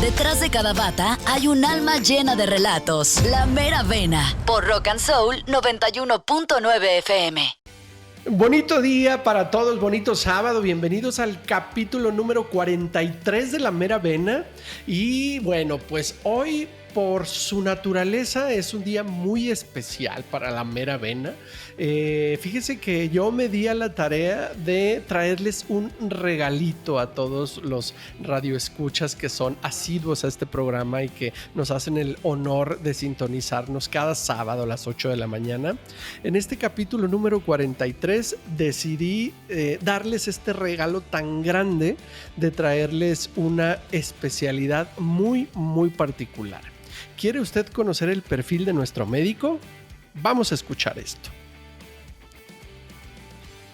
Detrás de cada bata hay un alma llena de relatos. La Mera Vena, por Rock and Soul 91.9 FM. Bonito día para todos, bonito sábado, bienvenidos al capítulo número 43 de La Mera Vena. Y bueno, pues hoy por su naturaleza es un día muy especial para La Mera Vena. Fíjense que yo me di a la tarea de traerles un regalito a todos los radioescuchas que son asiduos a este programa y que nos hacen el honor de sintonizarnos cada sábado a las 8 de la mañana. En este capítulo número 43 decidí darles este regalo tan grande de traerles una especialidad muy, muy particular. ¿Quiere usted conocer el perfil de nuestro médico? Vamos a escuchar esto.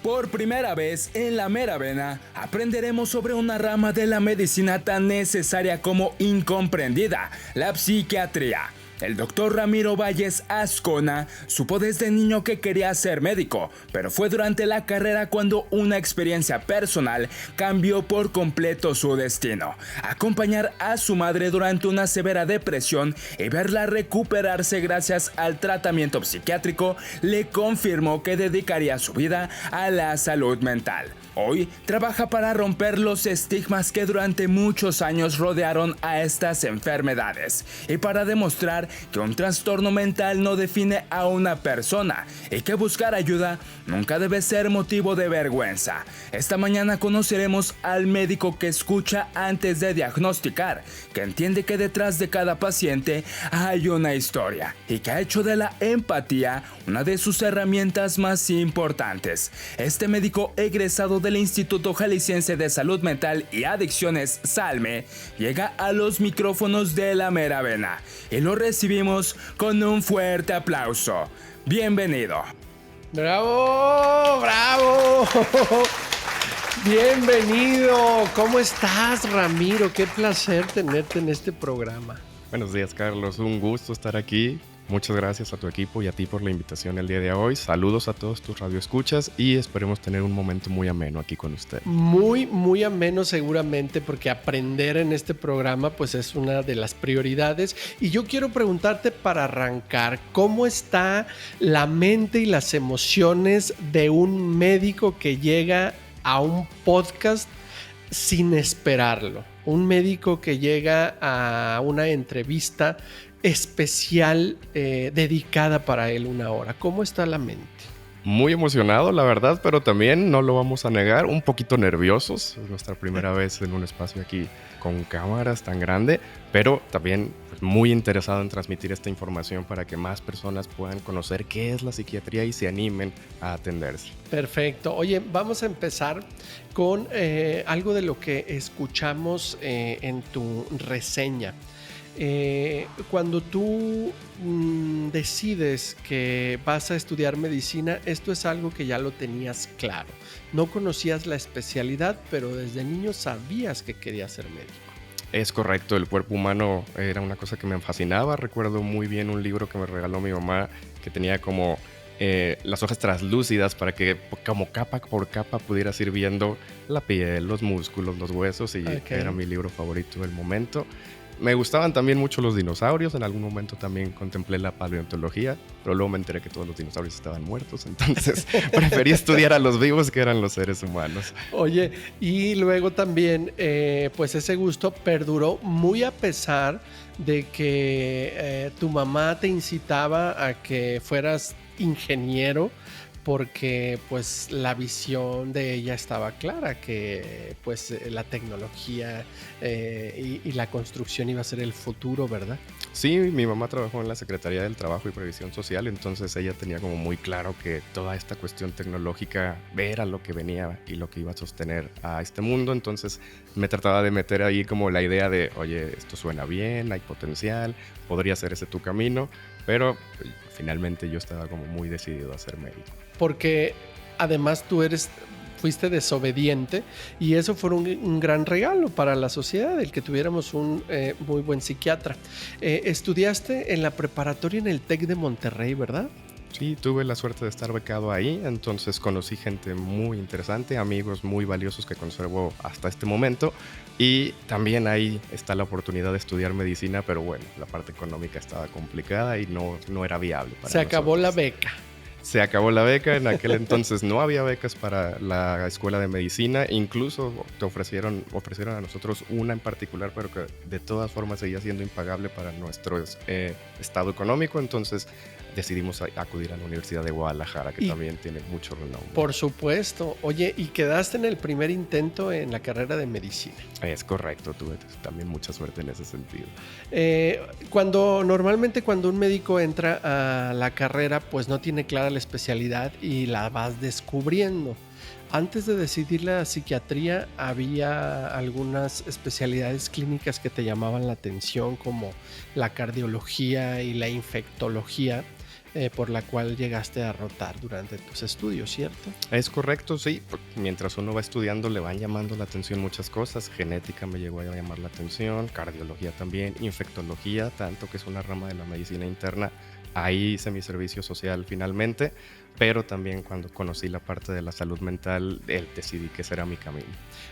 Por primera vez en La Mera Vena aprenderemos sobre una rama de la medicina tan necesaria como incomprendida, la psiquiatría. El doctor Ramiro Valles Azcona supo desde niño que quería ser médico, pero fue durante la carrera cuando una experiencia personal cambió por completo su destino. Acompañar a su madre durante una severa depresión y verla recuperarse gracias al tratamiento psiquiátrico le confirmó que dedicaría su vida a la salud mental. Hoy trabaja para romper los estigmas que durante muchos años rodearon a estas enfermedades y para demostrar que un trastorno mental no define a una persona y que buscar ayuda nunca debe ser motivo de vergüenza. Esta mañana conoceremos al médico que escucha antes de diagnosticar, que entiende que detrás de cada paciente hay una historia y que ha hecho de la empatía una de sus herramientas más importantes. Este médico egresado del Instituto Jalisciense de Salud Mental y Adicciones, SALME, llega a los micrófonos de La Mera Vena y lo recibimos con un fuerte aplauso. Bienvenido. ¡Bravo! ¡Bravo! Bienvenido. ¿Cómo estás, Ramiro? Qué placer tenerte en este programa. Buenos días, Carlos. Un gusto estar aquí. Muchas gracias a tu equipo y a ti por la invitación el día de hoy. Saludos a todos tus radioescuchas y esperemos tener un momento muy ameno aquí con usted. Muy, muy ameno seguramente, porque aprender en este programa pues es una de las prioridades. Y yo quiero preguntarte para arrancar, ¿cómo está la mente y las emociones de un médico que llega a un podcast sin esperarlo? Un médico que llega a una entrevista especial dedicada para él, una hora. ¿Cómo está la mente? Muy emocionado, la verdad, pero también no lo vamos a negar, un poquito nerviosos. Es nuestra primera vez en un espacio aquí con cámaras tan grande, pero también pues, muy interesado en transmitir esta información para que más personas puedan conocer qué es la psiquiatría y se animen a atenderse. Perfecto. Oye, vamos a empezar con algo de lo que escuchamos en tu reseña. Cuando tú decides que vas a estudiar medicina, esto es algo que ya lo tenías claro. No conocías la especialidad, pero desde niño sabías que querías ser médico. Es correcto, el cuerpo humano era una cosa que me fascinaba. Recuerdo muy bien un libro que me regaló mi mamá que tenía como las hojas translúcidas para que como capa por capa pudieras ir viendo la piel, los músculos, los huesos y era mi libro favorito del momento. Me gustaban también mucho los dinosaurios, en algún momento también contemplé la paleontología, pero luego me enteré que todos los dinosaurios estaban muertos, entonces preferí estudiar a los vivos que eran los seres humanos. Oye, y luego también pues ese gusto perduró muy a pesar de que tu mamá te incitaba a que fueras ingeniero, porque pues la visión de ella estaba clara, que pues la tecnología y la construcción iba a ser el futuro, ¿verdad? Sí, mi mamá trabajó en la Secretaría del Trabajo y Previsión Social, entonces ella tenía como muy claro que toda esta cuestión tecnológica era lo que venía y lo que iba a sostener a este mundo, entonces me trataba de meter ahí como la idea de, oye, esto suena bien, hay potencial, podría ser ese tu camino, pero finalmente yo estaba como muy decidido a ser médico. Porque además fuiste desobediente y eso fue un gran regalo para la sociedad, el que tuviéramos un muy buen psiquiatra. Estudiaste en la preparatoria en el TEC de Monterrey, ¿verdad? Sí, tuve la suerte de estar becado ahí, entonces conocí gente muy interesante, amigos muy valiosos que conservo hasta este momento Y también ahí está la oportunidad de estudiar medicina, pero bueno, la parte económica estaba complicada y no era viable para Se acabó la nosotros. beca. Se acabó la beca, en aquel entonces no había becas para la escuela de medicina, incluso te ofrecieron a nosotros una en particular, pero que de todas formas seguía siendo impagable para nuestro estado económico, entonces decidimos acudir a la Universidad de Guadalajara, que también tiene mucho renombre. Por supuesto. Oye, ¿y quedaste en el primer intento en la carrera de medicina? Es correcto, tuve también mucha suerte en ese sentido. Normalmente cuando un médico entra a la carrera, pues no tiene clara la especialidad y la vas descubriendo. Antes de decidir la psiquiatría, había algunas especialidades clínicas que te llamaban la atención, como la cardiología y la infectología, por la cual llegaste a rotar durante tus estudios, ¿cierto? Es correcto, sí. Mientras uno va estudiando le van llamando la atención muchas cosas. Genética me llegó a llamar la atención, cardiología también, infectología, tanto que es una rama de la medicina interna. Ahí hice mi servicio social finalmente, pero también cuando conocí la parte de la salud mental, decidí que ese era mi camino.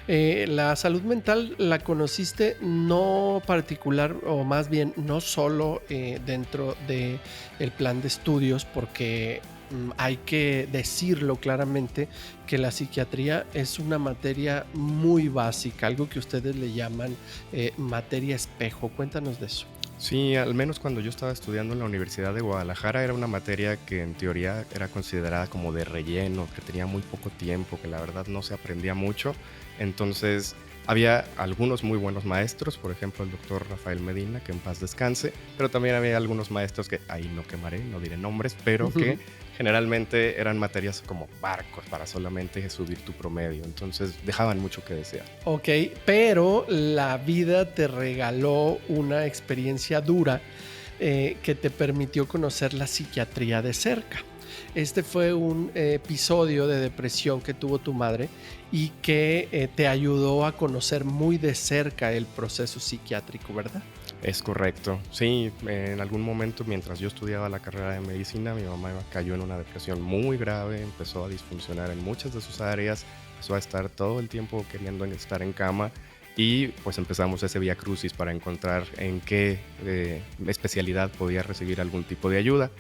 La salud mental la conociste no particular, o más bien no solo dentro del plan de estudios, porque hay que decirlo claramente que la psiquiatría es una materia muy básica, algo que ustedes le llaman materia espejo. Cuéntanos de eso. Sí, al menos cuando yo estaba estudiando en la Universidad de Guadalajara era una materia que en teoría era considerada como de relleno, que tenía muy poco tiempo, que la verdad no se aprendía mucho. Entonces había algunos muy buenos maestros, por ejemplo el doctor Rafael Medina, que en paz descanse, pero también había algunos maestros que ahí no quemaré, no diré nombres, pero que generalmente eran materias como barcos para solamente subir tu promedio, entonces dejaban mucho que desear. Ok, pero la vida te regaló una experiencia dura que te permitió conocer la psiquiatría de cerca. Este fue un episodio de depresión que tuvo tu madre y que te ayudó a conocer muy de cerca el proceso psiquiátrico, ¿verdad? Es correcto, sí, en algún momento mientras yo estudiaba la carrera de medicina, mi mamá cayó en una depresión muy grave, empezó a disfuncionar en muchas de sus áreas, empezó a estar todo el tiempo queriendo estar en cama y pues empezamos ese vía crucis para encontrar en qué especialidad podía recibir algún tipo de ayuda.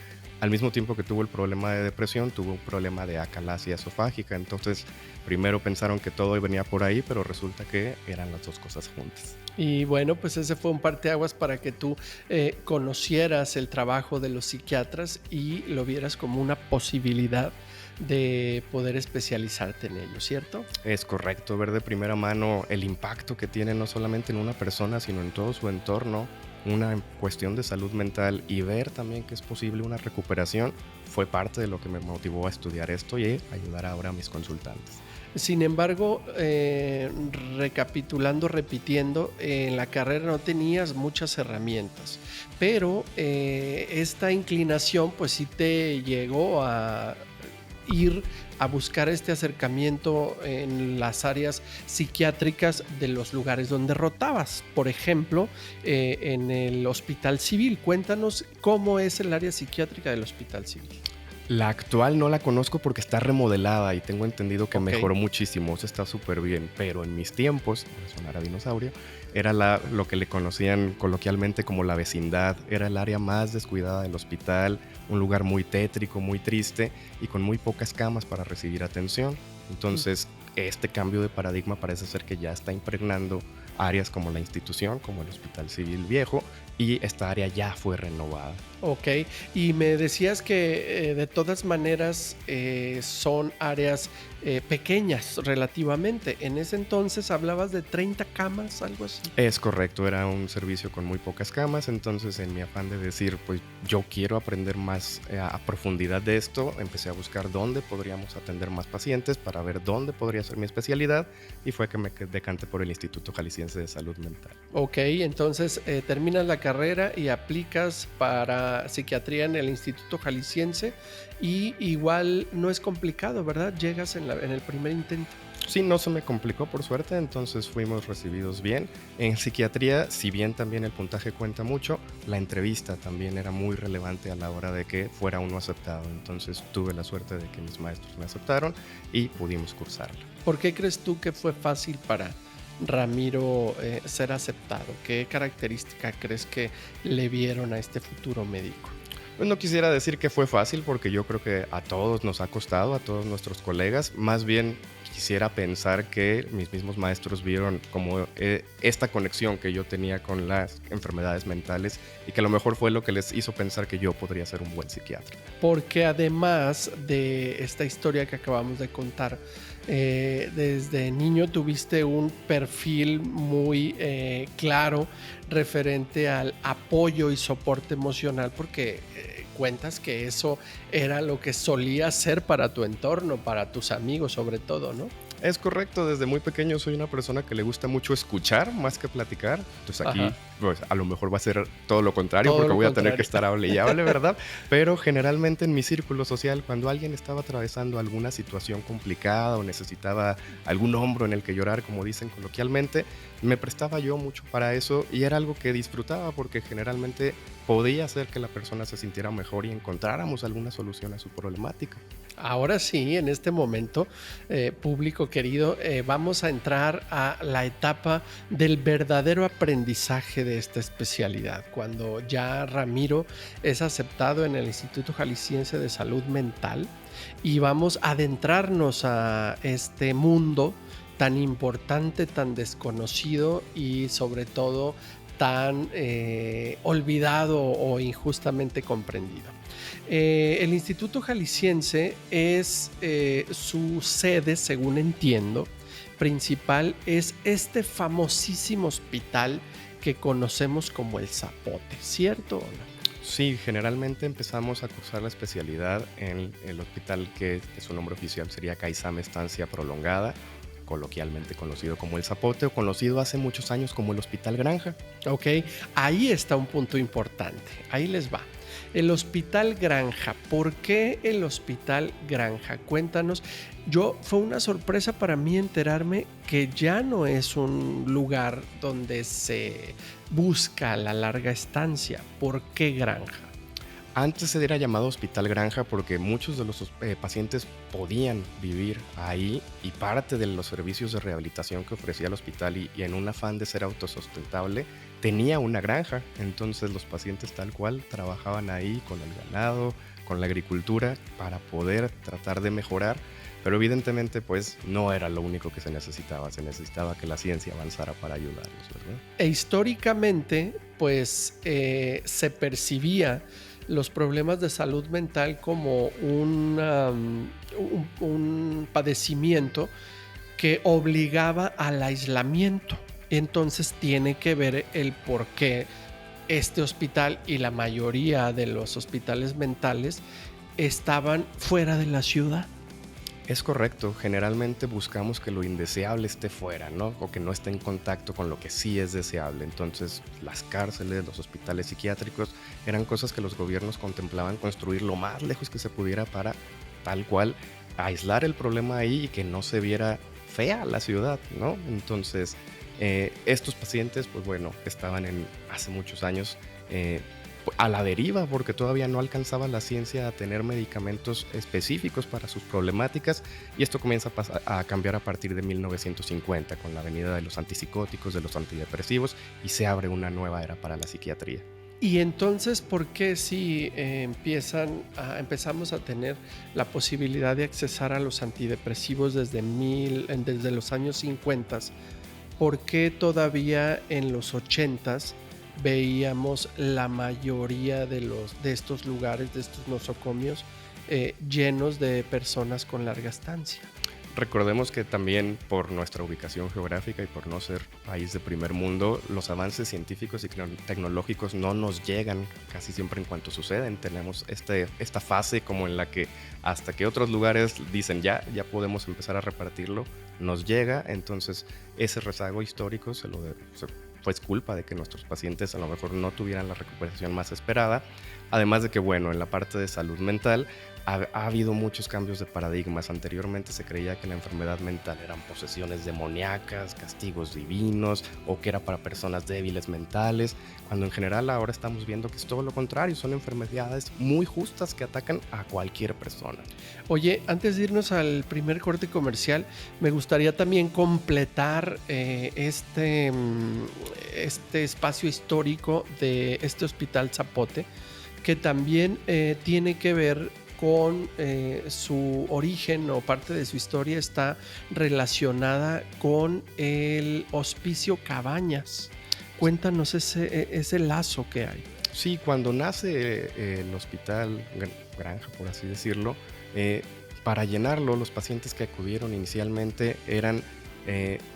Al mismo tiempo que tuvo el problema de depresión, tuvo un problema de acalasia esofágica, entonces primero pensaron que todo venía por ahí, pero resulta que eran las dos cosas juntas. Y bueno, pues ese fue un parteaguas para que tú conocieras el trabajo de los psiquiatras y lo vieras como una posibilidad de poder especializarte en ello, ¿cierto? Es correcto, ver de primera mano el impacto que tiene no solamente en una persona, sino en todo su entorno, una cuestión de salud mental, y ver también que es posible una recuperación fue parte de lo que me motivó a estudiar esto y ayudar ahora a mis consultantes. Sin embargo, repitiendo, en la carrera no tenías muchas herramientas, pero esta inclinación pues sí te llegó a ir a buscar este acercamiento en las áreas psiquiátricas de los lugares donde rotabas. Por ejemplo, en el Hospital Civil. Cuéntanos cómo es el área psiquiátrica del Hospital Civil. La actual no la conozco porque está remodelada y tengo entendido que mejoró muchísimo, eso está súper bien, pero en mis tiempos, por sonar a dinosaurio, era lo que le conocían coloquialmente como la vecindad, era el área más descuidada del hospital, un lugar muy tétrico, muy triste y con muy pocas camas para recibir atención. Entonces, este cambio de paradigma parece ser que ya está impregnando áreas como la institución, como el Hospital Civil Viejo, y esta área ya fue renovada. Ok, y me decías que de todas maneras son áreas pequeñas relativamente. En ese entonces hablabas de 30 camas, algo así. Es correcto, era un servicio con muy pocas camas, entonces en mi afán de decir, pues yo quiero aprender más a profundidad de esto, empecé a buscar dónde podríamos atender más pacientes para ver dónde podría ser mi especialidad y fue que me decanté por el Instituto Jalisciense de Salud Mental. Ok, entonces terminas la carrera y aplicas para psiquiatría en el Instituto Jalisciense y igual no es complicado, ¿verdad? Llegas en el primer intento. Sí, no se me complicó por suerte, entonces fuimos recibidos bien. En psiquiatría, si bien también el puntaje cuenta mucho, la entrevista también era muy relevante a la hora de que fuera uno aceptado. Entonces tuve la suerte de que mis maestros me aceptaron y pudimos cursarla. ¿Por qué crees tú que fue fácil para Ramiro ser aceptado? ¿Qué característica crees que le vieron a este futuro médico? Pues no quisiera decir que fue fácil porque yo creo que a todos nos ha costado, a todos nuestros colegas. Más bien quisiera pensar que mis mismos maestros vieron como esta conexión que yo tenía con las enfermedades mentales y que a lo mejor fue lo que les hizo pensar que yo podría ser un buen psiquiatra. Porque además de esta historia que acabamos de contar, desde niño tuviste un perfil muy claro referente al apoyo y soporte emocional, porque cuentas que eso era lo que solía ser para tu entorno, para tus amigos sobre todo, ¿no? Es correcto, desde muy pequeño soy una persona que le gusta mucho escuchar más que platicar. Entonces aquí pues, a lo mejor va a ser todo lo contrario, porque voy a tener que estar hable y hable, ¿verdad? Pero generalmente en mi círculo social, cuando alguien estaba atravesando alguna situación complicada o necesitaba algún hombro en el que llorar, como dicen coloquialmente, me prestaba yo mucho para eso y era algo que disfrutaba porque generalmente podía hacer que la persona se sintiera mejor y encontráramos alguna solución a su problemática. Ahora sí, en este momento, público querido, vamos a entrar a la etapa del verdadero aprendizaje de esta especialidad, cuando ya Ramiro es aceptado en el Instituto Jalisciense de Salud Mental y vamos a adentrarnos a este mundo tan importante, tan desconocido y sobre todo tan olvidado o injustamente comprendido. El Instituto Jalisciense es su sede, según entiendo, principal es este famosísimo hospital que conocemos como el Zapote, ¿cierto o no? Sí, generalmente empezamos a cursar la especialidad en el hospital que su nombre oficial sería CAISAM Estancia Prolongada, coloquialmente conocido como el Zapote o conocido hace muchos años como el Hospital Granja. Ok, ahí está un punto importante, ahí les va. El Hospital Granja, ¿por qué el Hospital Granja? Cuéntanos. Fue una sorpresa para mí enterarme que ya no es un lugar donde se busca la larga estancia. ¿Por qué Granja? Antes se era llamado Hospital Granja porque muchos de los pacientes podían vivir ahí y parte de los servicios de rehabilitación que ofrecía el hospital y en un afán de ser autosustentable tenía una granja. Entonces los pacientes tal cual trabajaban ahí con el ganado, con la agricultura para poder tratar de mejorar. Pero evidentemente pues no era lo único que se necesitaba que la ciencia avanzara para ayudarlos, ¿verdad? E históricamente pues se percibía los problemas de salud mental como un padecimiento que obligaba al aislamiento. Entonces tiene que ver el por qué este hospital y la mayoría de los hospitales mentales estaban fuera de la ciudad. Es correcto, generalmente buscamos que lo indeseable esté fuera, ¿no? O que no esté en contacto con lo que sí es deseable. Entonces, las cárceles, los hospitales psiquiátricos eran cosas que los gobiernos contemplaban construir lo más lejos que se pudiera para tal cual aislar el problema ahí y que no se viera fea la ciudad, ¿no? Entonces, estos pacientes, pues bueno, estaban hace muchos años a la deriva porque todavía no alcanzaba la ciencia a tener medicamentos específicos para sus problemáticas y esto comienza a cambiar a partir de 1950 con la venida de los antipsicóticos, de los antidepresivos y se abre una nueva era para la psiquiatría. Y entonces, ¿por qué si empezamos a tener la posibilidad de accesar a los antidepresivos desde los años 50, por qué todavía en los 80s veíamos la mayoría de estos lugares, de estos nosocomios llenos de personas con larga estancia? Recordemos que también por nuestra ubicación geográfica y por no ser país de primer mundo, los avances científicos y tecnológicos no nos llegan casi siempre en cuanto suceden. Tenemos esta fase como en la que hasta que otros lugares dicen ya podemos empezar a repartirlo, nos llega. Entonces ese rezago histórico fue culpa de que nuestros pacientes a lo mejor no tuvieran la recuperación más esperada. Además de que, bueno, en la parte de salud mental ha habido muchos cambios de paradigmas. Anteriormente se creía que la enfermedad mental eran posesiones demoníacas, castigos divinos o que era para personas débiles mentales, cuando en general ahora estamos viendo que es todo lo contrario, son enfermedades muy justas que atacan a cualquier persona. Oye, antes de irnos al primer corte comercial, me gustaría también completar este espacio histórico de este Hospital Zapote, que también tiene que ver con su origen, o parte de su historia está relacionada con el Hospicio Cabañas. Cuéntanos ese lazo que hay. Sí, cuando nace el hospital Granja, por así decirlo, para llenarlo, los pacientes que acudieron inicialmente eran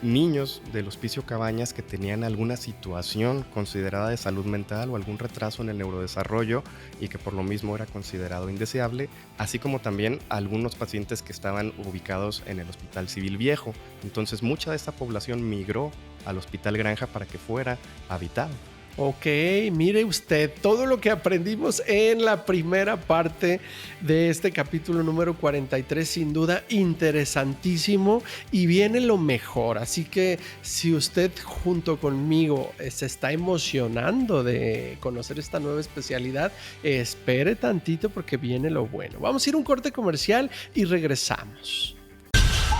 niños del Hospicio Cabañas que tenían alguna situación considerada de salud mental o algún retraso en el neurodesarrollo y que por lo mismo era considerado indeseable, así como también algunos pacientes que estaban ubicados en el Hospital Civil Viejo. Entonces mucha de esta población migró al Hospital Granja para que fuera habitado. Ok, mire usted todo lo que aprendimos en la primera parte de este capítulo número 43, sin duda interesantísimo, y viene lo mejor. Así que si usted junto conmigo se está emocionando de conocer esta nueva especialidad, espere tantito porque viene lo bueno. Vamos a ir a un corte comercial y regresamos.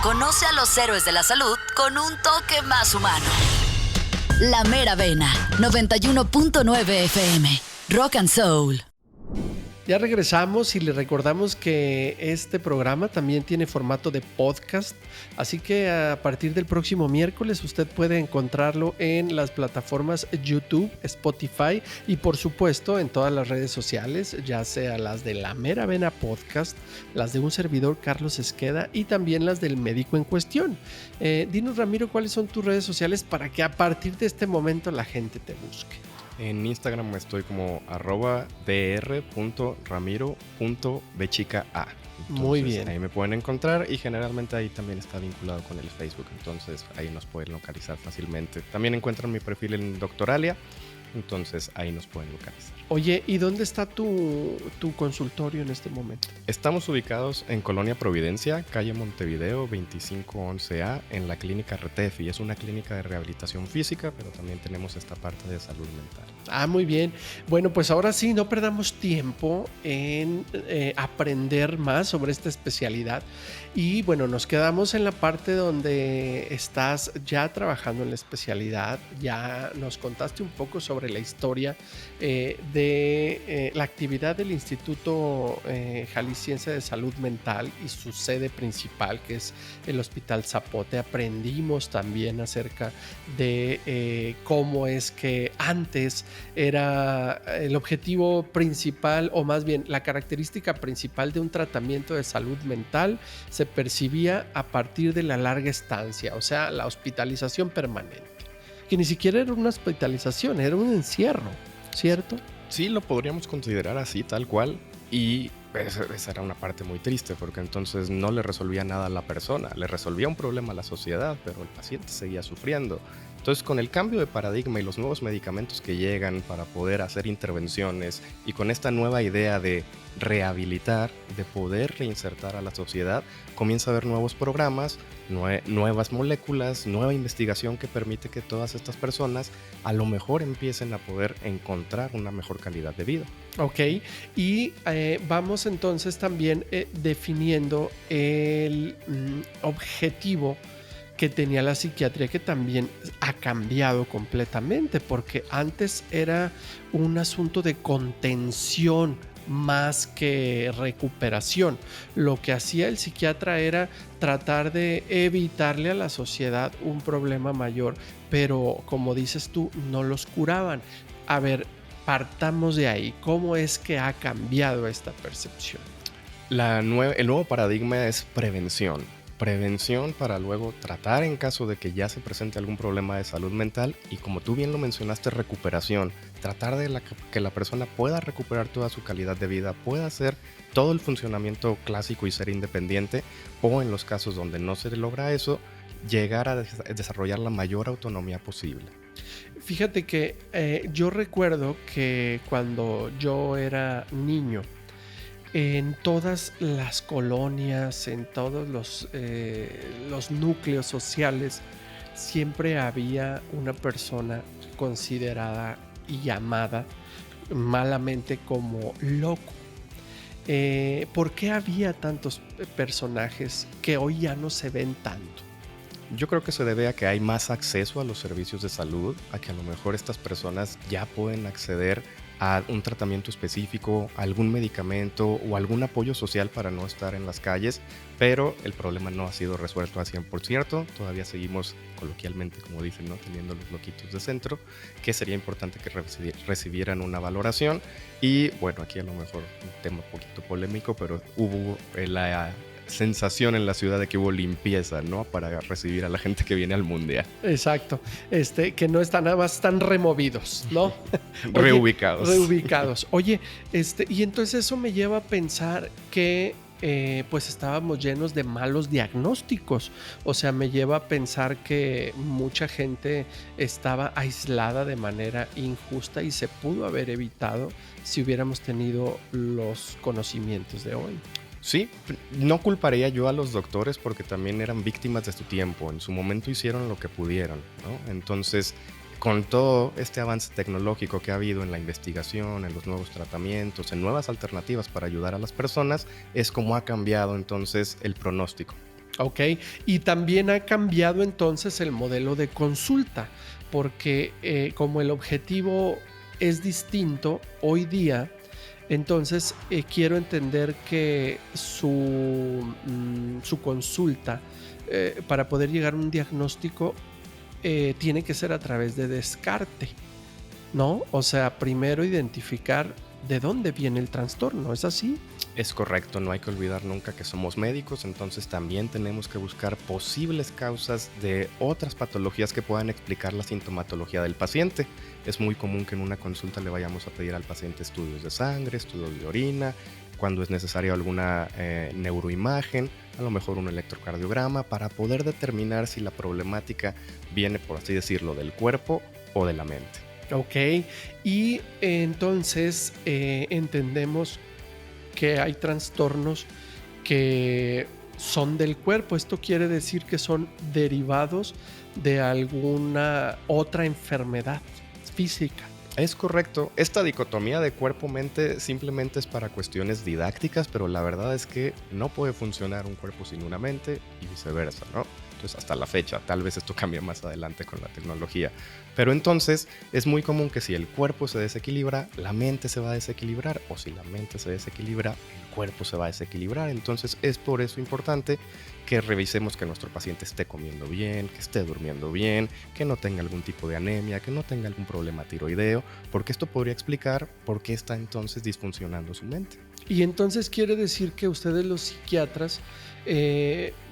Conoce a los héroes de la salud con un toque más humano. La Mera Vena, 91.9 FM, Rock and Soul. Ya regresamos y le recordamos que este programa también tiene formato de podcast, así que a partir del próximo miércoles usted puede encontrarlo en las plataformas YouTube, Spotify y por supuesto en todas las redes sociales, ya sea las de La Mera Vena Podcast, las de un servidor Carlos Esqueda y también las del médico en cuestión. Dinos, Ramiro, ¿cuáles son tus redes sociales para que a partir de este momento la gente te busque? En Instagram estoy como @dr.ramiro.bchica. Muy bien. Ahí me pueden encontrar y generalmente ahí también está vinculado con el Facebook, entonces ahí nos pueden localizar fácilmente. También encuentran mi perfil en Doctoralia, entonces ahí nos pueden localizar. Oye, ¿y dónde está tu consultorio en este momento? Estamos ubicados en Colonia Providencia, calle Montevideo 2511A, en la clínica RETEFI. Es una clínica de rehabilitación física, pero también tenemos esta parte de salud mental. Ah, muy bien. Bueno, pues ahora sí, no perdamos tiempo en aprender más sobre esta especialidad. Y bueno, nos quedamos en la parte donde estás ya trabajando en la especialidad. Ya nos contaste un poco sobre la historia de la actividad del Instituto Jalisciense de Salud Mental y su sede principal, que es el Hospital Zapote. Aprendimos también acerca de cómo es que antes era el objetivo principal, o más bien la característica principal de un tratamiento de salud mental se percibía a partir de la larga estancia, o sea, la hospitalización permanente, que ni siquiera era una hospitalización, era un encierro, ¿cierto? Sí, lo podríamos considerar así, tal cual, y esa era una parte muy triste, porque entonces no le resolvía nada a la persona, le resolvía un problema a la sociedad, pero el paciente seguía sufriendo. Entonces, con el cambio de paradigma y los nuevos medicamentos que llegan para poder hacer intervenciones y con esta nueva idea de rehabilitar, de poder reinsertar a la sociedad, comienza a haber nuevos programas, nuevas moléculas, nueva investigación que permite que todas estas personas a lo mejor empiecen a poder encontrar una mejor calidad de vida. Ok, y vamos entonces también definiendo el objetivo que tenía la psiquiatría, que también ha cambiado completamente, porque antes era un asunto de contención más que recuperación. Lo que hacía el psiquiatra era tratar de evitarle a la sociedad un problema mayor, pero como dices tú, no los curaban. A ver, partamos de ahí. ¿Cómo es que ha cambiado esta percepción? El nuevo paradigma es prevención. Prevención para luego tratar en caso de que ya se presente algún problema de salud mental y, como tú bien lo mencionaste, recuperación. Tratar de que la persona pueda recuperar toda su calidad de vida, pueda hacer todo el funcionamiento clásico y ser independiente, o en los casos donde no se logra eso, llegar a desarrollar la mayor autonomía posible. Fíjate que yo recuerdo que cuando yo era niño, en todas las colonias, en todos los núcleos sociales, siempre había una persona considerada y llamada malamente como loco. ¿Por qué había tantos personajes que hoy ya no se ven tanto? Yo creo que se debe a que hay más acceso a los servicios de salud, a que a lo mejor estas personas ya pueden acceder a un tratamiento específico, a algún medicamento o algún apoyo social para no estar en las calles, pero el problema no ha sido resuelto al 100%, todavía seguimos coloquialmente, como dicen, ¿no?, teniendo los loquitos de centro, que sería importante que recibieran una valoración. Y bueno, aquí a lo mejor un tema un poquito polémico, pero hubo la sensación en la ciudad de que hubo limpieza, ¿no?, para recibir a la gente que viene al mundial. Exacto, que no están nada más, están removidos, ¿no? Reubicados. Oye, y entonces eso me lleva a pensar que pues estábamos llenos de malos diagnósticos. O sea, me lleva a pensar que mucha gente estaba aislada de manera injusta y se pudo haber evitado si hubiéramos tenido los conocimientos de hoy. Sí, no culparía yo a los doctores porque también eran víctimas de su tiempo. En su momento hicieron lo que pudieron, ¿no? Entonces, con todo este avance tecnológico que ha habido en la investigación, en los nuevos tratamientos, en nuevas alternativas para ayudar a las personas, es como ha cambiado entonces el pronóstico. Ok, y también ha cambiado entonces el modelo de consulta, porque como el objetivo es distinto hoy día, entonces quiero entender que su consulta para poder llegar a un diagnóstico tiene que ser a través de descarte, ¿no? O sea, primero identificar de dónde viene el trastorno, ¿es así? Es correcto, no hay que olvidar nunca que somos médicos, entonces también tenemos que buscar posibles causas de otras patologías que puedan explicar la sintomatología del paciente. Es muy común que en una consulta le vayamos a pedir al paciente estudios de sangre, estudios de orina, cuando es necesario alguna neuroimagen, a lo mejor un electrocardiograma, para poder determinar si la problemática viene, por así decirlo, del cuerpo o de la mente. Ok, y entonces entendemos que hay trastornos que son del cuerpo. Esto quiere decir que son derivados de alguna otra enfermedad física. Es correcto. Esta dicotomía de cuerpo-mente simplemente es para cuestiones didácticas, pero la verdad es que no puede funcionar un cuerpo sin una mente y viceversa, ¿no? Entonces, hasta la fecha, tal vez esto cambie más adelante con la tecnología. Pero entonces es muy común que si el cuerpo se desequilibra, la mente se va a desequilibrar, o si la mente se desequilibra, el cuerpo se va a desequilibrar. Entonces es por eso importante que revisemos que nuestro paciente esté comiendo bien, que esté durmiendo bien, que no tenga algún tipo de anemia, que no tenga algún problema tiroideo, porque esto podría explicar por qué está entonces disfuncionando su mente. Y entonces quiere decir que ustedes los psiquiatras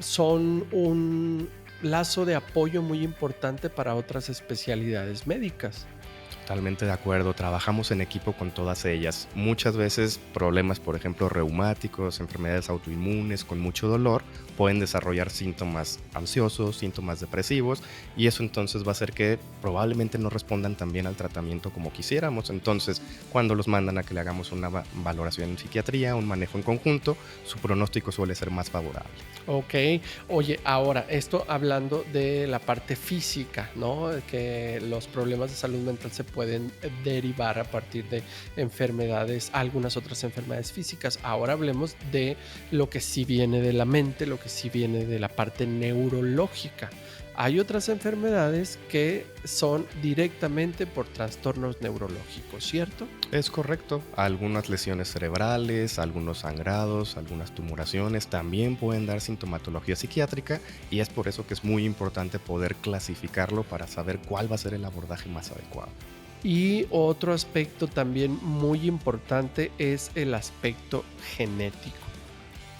son un lazo de apoyo muy importante para otras especialidades médicas. Totalmente de acuerdo, trabajamos en equipo con todas ellas. Muchas veces problemas, por ejemplo, reumáticos, enfermedades autoinmunes con mucho dolor, pueden desarrollar síntomas ansiosos, síntomas depresivos, y eso entonces va a hacer que probablemente no respondan tan bien al tratamiento como quisiéramos. Entonces, cuando los mandan a que le hagamos una valoración en psiquiatría, un manejo en conjunto, su pronóstico suele ser más favorable. Ok, oye, ahora esto hablando de la parte física, ¿no? Que los problemas de salud mental se pueden derivar a partir de enfermedades, algunas otras enfermedades físicas. Ahora hablemos de lo que sí viene de la mente, lo que sí viene de la parte neurológica. Hay otras enfermedades que son directamente por trastornos neurológicos, ¿cierto? Es correcto. Algunas lesiones cerebrales, algunos sangrados, algunas tumoraciones también pueden dar sintomatología psiquiátrica, y es por eso que es muy importante poder clasificarlo para saber cuál va a ser el abordaje más adecuado. Y otro aspecto también muy importante es el aspecto genético.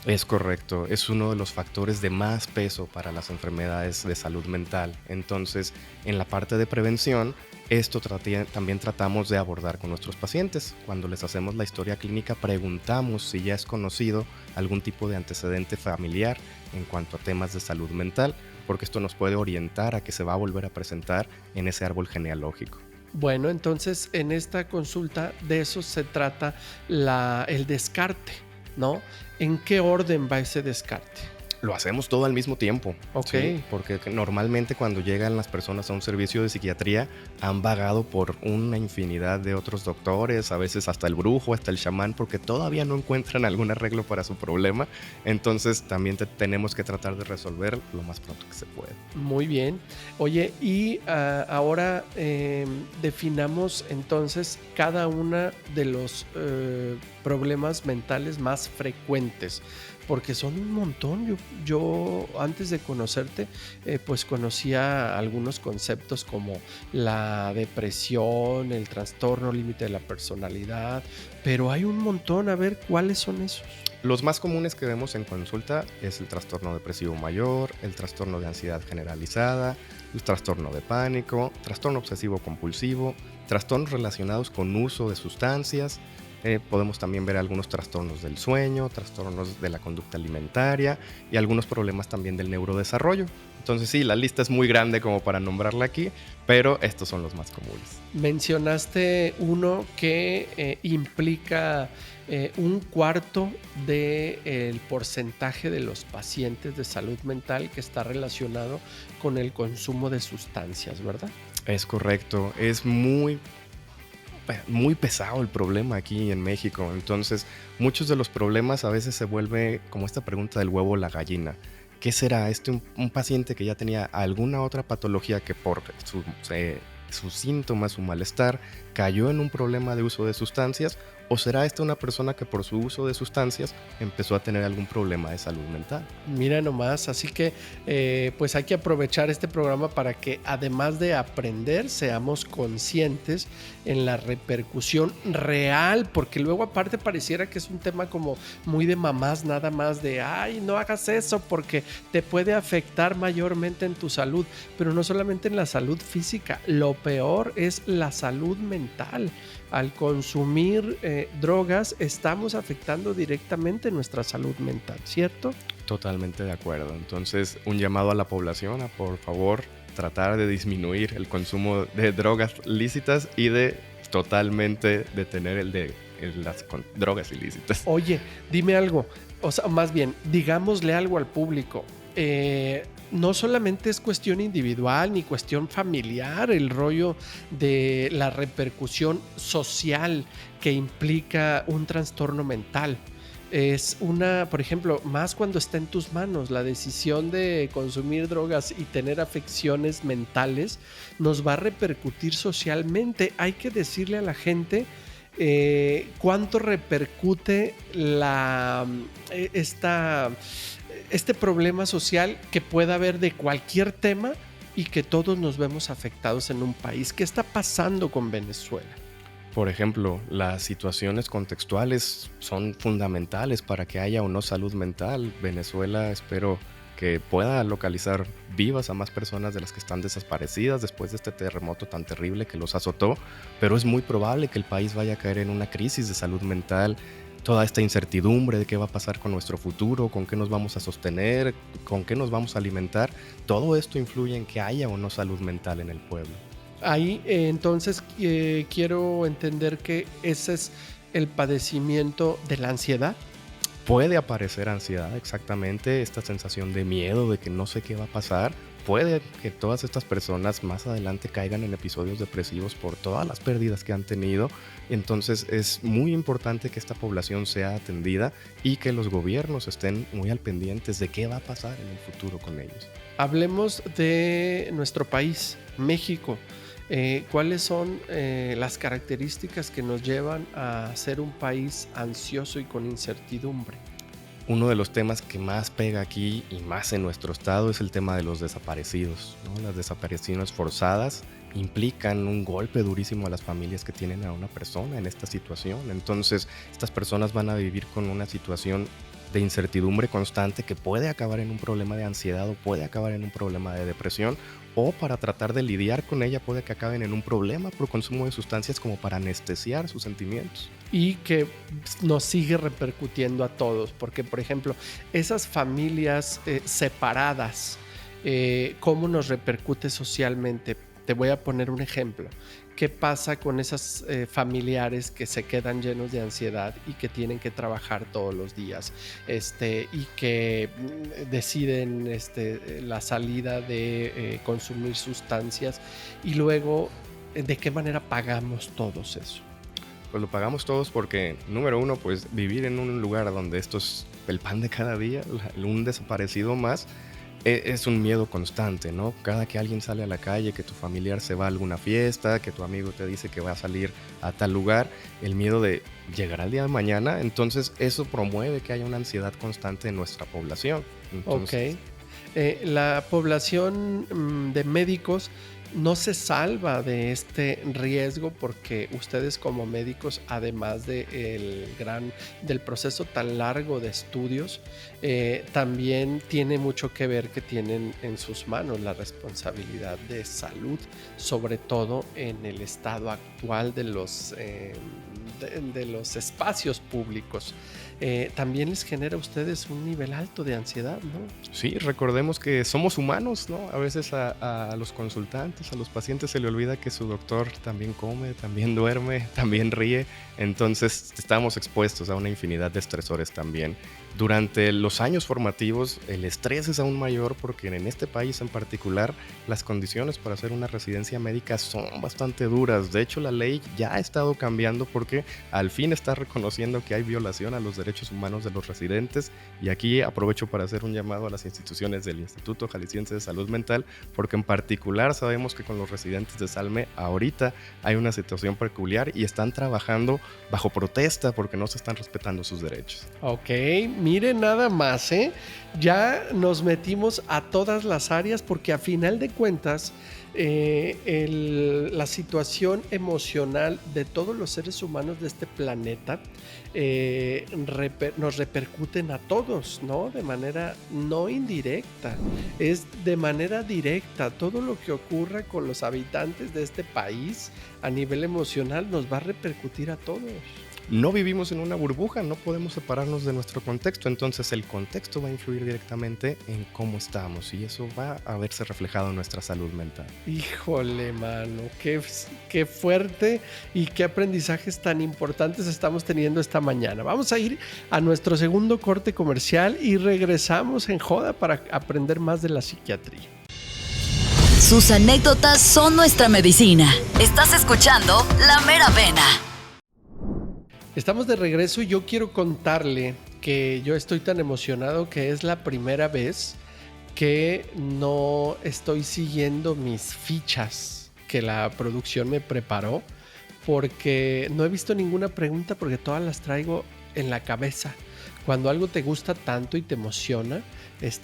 Es correcto, es uno de los factores de más peso para las enfermedades de salud mental. Entonces, en la parte de prevención, esto también tratamos de abordar con nuestros pacientes. Cuando les hacemos la historia clínica, preguntamos si ya es conocido algún tipo de antecedente familiar en cuanto a temas de salud mental, porque esto nos puede orientar a que se va a volver a presentar en ese árbol genealógico. Bueno, entonces en esta consulta de eso se trata el descarte. ¿no? ¿En qué orden va ese descarte? Lo hacemos todo al mismo tiempo. Ok. ¿Sí? Porque normalmente cuando llegan las personas a un servicio de psiquiatría han vagado por una infinidad de otros doctores, a veces hasta el brujo, hasta el chamán, porque todavía no encuentran algún arreglo para su problema. Entonces también tenemos que tratar de resolver lo más pronto que se pueda. Muy bien. Oye, y ahora definamos entonces cada una de los problemas mentales más frecuentes, porque son un montón. Yo antes de conocerte, pues conocía algunos conceptos como la depresión, el trastorno límite de la personalidad, pero hay un montón. A ver, ¿cuáles son esos? Los más comunes que vemos en consulta es el trastorno depresivo mayor, el trastorno de ansiedad generalizada, el trastorno de pánico, trastorno obsesivo compulsivo, trastornos relacionados con uso de sustancias. Podemos también ver algunos trastornos del sueño, trastornos de la conducta alimentaria y algunos problemas también del neurodesarrollo. Entonces sí, la lista es muy grande como para nombrarla aquí, pero estos son los más comunes. Mencionaste uno que implica un cuarto del porcentaje de los pacientes de salud mental que está relacionado con el consumo de sustancias, ¿verdad? Es correcto, es muy pesado el problema aquí en México. Entonces, muchos de los problemas a veces se vuelve como esta pregunta del huevo o la gallina. ¿Qué será? Un paciente que ya tenía alguna otra patología que por sus síntomas, su malestar, cayó en un problema de uso de sustancias, ¿o será una persona que por su uso de sustancias empezó a tener algún problema de salud mental? Mira nomás, así que pues hay que aprovechar este programa para que además de aprender seamos conscientes en la repercusión real, porque luego aparte pareciera que es un tema como muy de mamás, nada más de ay, no hagas eso porque te puede afectar mayormente en tu salud, pero no solamente en la salud física, lo peor es la salud mental. Al consumir drogas estamos afectando directamente nuestra salud mental, ¿cierto? Totalmente de acuerdo. Entonces, un llamado a la población a, por favor, tratar de disminuir el consumo de drogas lícitas y de totalmente detener las drogas ilícitas. Oye, dime algo, o sea, más bien, digámosle algo al público. No solamente es cuestión individual ni cuestión familiar el rollo de la repercusión social que implica un trastorno mental. Es por ejemplo, más cuando está en tus manos, la decisión de consumir drogas y tener afecciones mentales nos va a repercutir socialmente. Hay que decirle a la gente cuánto repercute este problema social que pueda haber de cualquier tema y que todos nos vemos afectados en un país. ¿Qué está pasando con Venezuela? Por ejemplo, las situaciones contextuales son fundamentales para que haya o no salud mental. Venezuela, espero que pueda localizar vivas a más personas de las que están desaparecidas después de este terremoto tan terrible que los azotó, pero es muy probable que el país vaya a caer en una crisis de salud mental. Toda esta incertidumbre de qué va a pasar con nuestro futuro, con qué nos vamos a sostener, con qué nos vamos a alimentar, todo esto influye en que haya o no salud mental en el pueblo. Ahí entonces quiero entender que ese es el padecimiento de la ansiedad. Puede aparecer ansiedad, exactamente, esta sensación de miedo, de que no sé qué va a pasar. Puede que todas estas personas más adelante caigan en episodios depresivos por todas las pérdidas que han tenido. Entonces es muy importante que esta población sea atendida y que los gobiernos estén muy al pendientes de qué va a pasar en el futuro con ellos. Hablemos de nuestro país, México. ¿Cuáles son las características que nos llevan a ser un país ansioso y con incertidumbre? Uno de los temas que más pega aquí y más en nuestro estado es el tema de los desaparecidos, ¿no? Las desapariciones forzadas implican un golpe durísimo a las familias que tienen a una persona en esta situación. Entonces, estas personas van a vivir con una situación de incertidumbre constante que puede acabar en un problema de ansiedad o puede acabar en un problema de depresión, o para tratar de lidiar con ella puede que acaben en un problema por consumo de sustancias como para anestesiar sus sentimientos. Y que nos sigue repercutiendo a todos, porque por ejemplo, esas familias separadas, ¿cómo nos repercute socialmente? Te voy a poner un ejemplo. ¿qué pasa con esas familiares que se quedan llenos de ansiedad y que tienen que trabajar todos los días y que deciden la salida de consumir sustancias y luego de qué manera pagamos todos eso? Pues lo pagamos todos porque, número uno, pues vivir en un lugar donde esto es el pan de cada día, un desaparecido más, es un miedo constante, ¿no? Cada que alguien sale a la calle, que tu familiar se va a alguna fiesta, que tu amigo te dice que va a salir a tal lugar, el miedo de llegar al día de mañana, entonces eso promueve que haya una ansiedad constante en nuestra población. Entonces, la población de médicos no se salva de este riesgo porque ustedes como médicos, además del proceso tan largo de estudios, también tiene mucho que ver que tienen en sus manos la responsabilidad de salud, sobre todo en el estado actual de los espacios públicos. También les genera a ustedes un nivel alto de ansiedad, ¿no? Sí, recordemos que somos humanos, ¿no? A veces a los consultantes, a los pacientes se le olvida que su doctor también come, también duerme, también ríe. Entonces estamos expuestos a una infinidad de estresores también. Durante los años formativos el estrés es aún mayor porque en este país en particular las condiciones para hacer una residencia médica son bastante duras. De hecho, la ley ya ha estado cambiando porque al fin está reconociendo que hay violación a los derechos humanos de los residentes, y aquí aprovecho para hacer un llamado a las instituciones del Instituto Jalisciense de Salud Mental, porque en particular sabemos que con los residentes de Salme ahorita hay una situación peculiar y están trabajando bajo protesta porque no se están respetando sus derechos. Ok, miren nada más, ya nos metimos a todas las áreas porque a final de cuentas la situación emocional de todos los seres humanos de este planeta nos repercuten a todos, ¿no? De manera no indirecta, es de manera directa. Todo lo que ocurra con los habitantes de este país a nivel emocional nos va a repercutir a todos. No vivimos en una burbuja, no podemos separarnos de nuestro contexto, entonces el contexto va a influir directamente en cómo estamos y eso va a verse reflejado en nuestra salud mental. Híjole, mano, qué fuerte y qué aprendizajes tan importantes estamos teniendo esta mañana. Vamos a ir a nuestro segundo corte comercial y regresamos en Joda para aprender más de la psiquiatría. Sus anécdotas son nuestra medicina. Estás escuchando La Mera Vena. Estamos de regreso y yo quiero contarle que yo estoy tan emocionado que es la primera vez que no estoy siguiendo mis fichas que la producción me preparó, porque no he visto ninguna pregunta porque todas las traigo en la cabeza. Cuando algo te gusta tanto y te emociona,